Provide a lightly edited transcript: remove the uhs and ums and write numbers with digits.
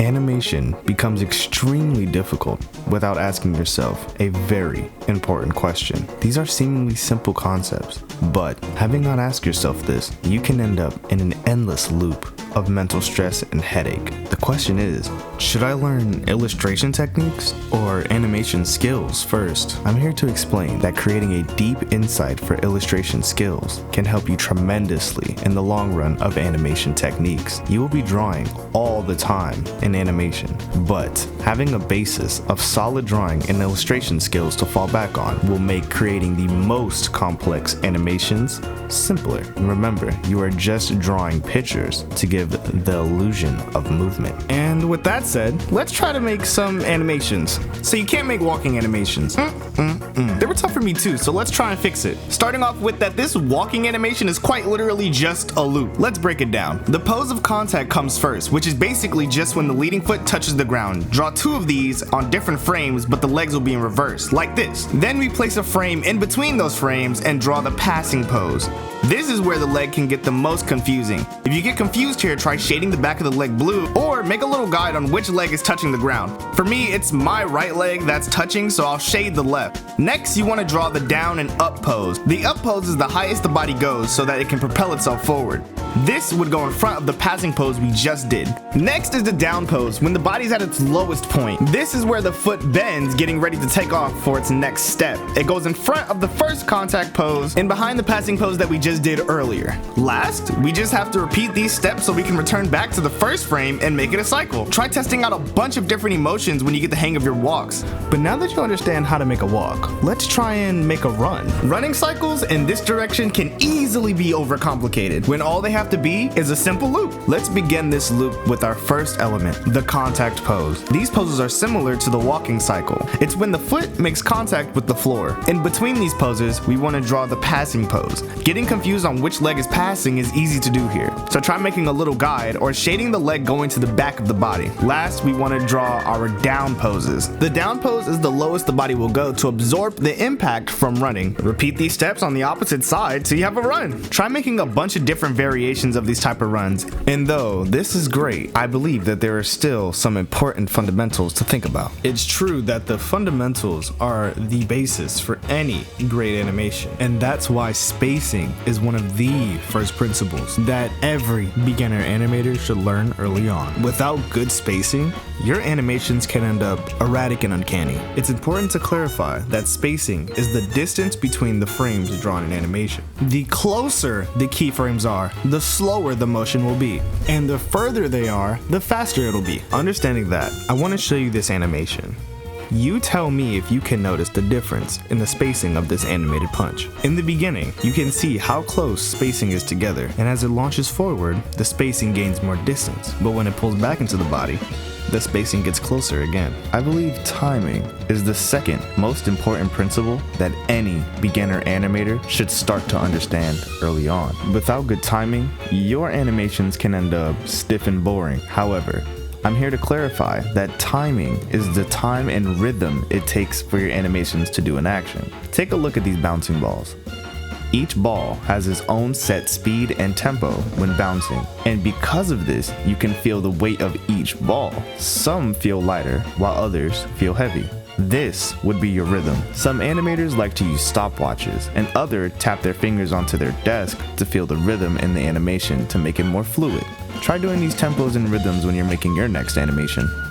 Animation becomes extremely difficult without asking yourself a very important question. These are seemingly simple concepts, but having not asked yourself this, you can end up in an endless loop of mental stress and headache. The question is, should I learn illustration techniques or animation skills first? I'm here to explain that creating a deep insight for illustration skills can help you tremendously in the long run of animation techniques. You will be drawing all the time in animation, but having a basis of solid drawing and illustration skills to fall back on will make creating the most complex animations simpler. Remember, you are just drawing pictures to give the illusion of movement. And with that said, let's try to make some animations. So you can't make walking animations. They were tough for me too, so let's try and fix it. Starting off with that this walking animation is quite literally just a loop. Let's break it down. The pose of contact comes first, which is basically just when the leading foot touches the ground. Draw two of these on different frames, but the legs will be in reverse, like this. Then we place a frame in between those frames and draw the passing pose. This is where the leg can get the most confusing. If you get confused here, try shading the back of the leg blue or make a little guide on which leg is touching the ground. For me, it's my right leg that's touching, so I'll shade the left. Next, you want to draw the down and up pose. The up pose is the highest the body goes so that it can propel itself forward. This would go in front of the passing pose we just did. Next is the down pose, when the body's at its lowest point. This is where the foot bends, getting ready to take off for its next step. It goes in front of the first contact pose and behind the passing pose that we just did earlier. Last, we just have to repeat these steps so we can return back to the first frame and make it a cycle. Try testing out a bunch of different emotions when you get the hang of your walks. But now that you understand how to make a walk, let's try and make a run. Running cycles in this direction can easily be overcomplicated when all they have to be is a simple loop. Let's begin this loop with our first element, the contact pose. These poses are similar to the walking cycle. It's when the foot makes contact with the floor. In between these poses, we want to draw the passing pose. Getting confused on which leg is passing is easy to do here, so try making a little guide or shading the leg going to the back of the body. Last, we want to draw our down poses. The down pose is the lowest the body will go to absorb the impact from running. Repeat these steps on the opposite side so you have a run. Try making a bunch of different variations of these type of runs. And though this is great, I believe that there are still some important fundamentals to think about. It's true that the fundamentals are the basis for any great animation, and that's why spacing is one of the first principles that every beginner animator should learn early on. Without good spacing, your animations can end up erratic and uncanny. It's important to clarify that spacing is the distance between the frames drawn in animation. The closer the keyframes are, the slower the motion will be, and the further they are, the faster it'll be. Understanding that, I want to show you this animation. You tell me if you can notice the difference in the spacing of this animated punch. In the beginning, you can see how close spacing is together, and as it launches forward, the spacing gains more distance, but when it pulls back into the body, the spacing gets closer again. I believe timing is the second most important principle that any beginner animator should start to understand early on. Without good timing, your animations can end up stiff and boring. However, I'm here to clarify that timing is the time and rhythm it takes for your animations to do an action. Take a look at these bouncing balls. Each ball has its own set speed and tempo when bouncing, and because of this, you can feel the weight of each ball. Some feel lighter, while others feel heavy. This would be your rhythm. Some animators like to use stopwatches, and others tap their fingers onto their desk to feel the rhythm in the animation to make it more fluid. Try doing these tempos and rhythms when you're making your next animation.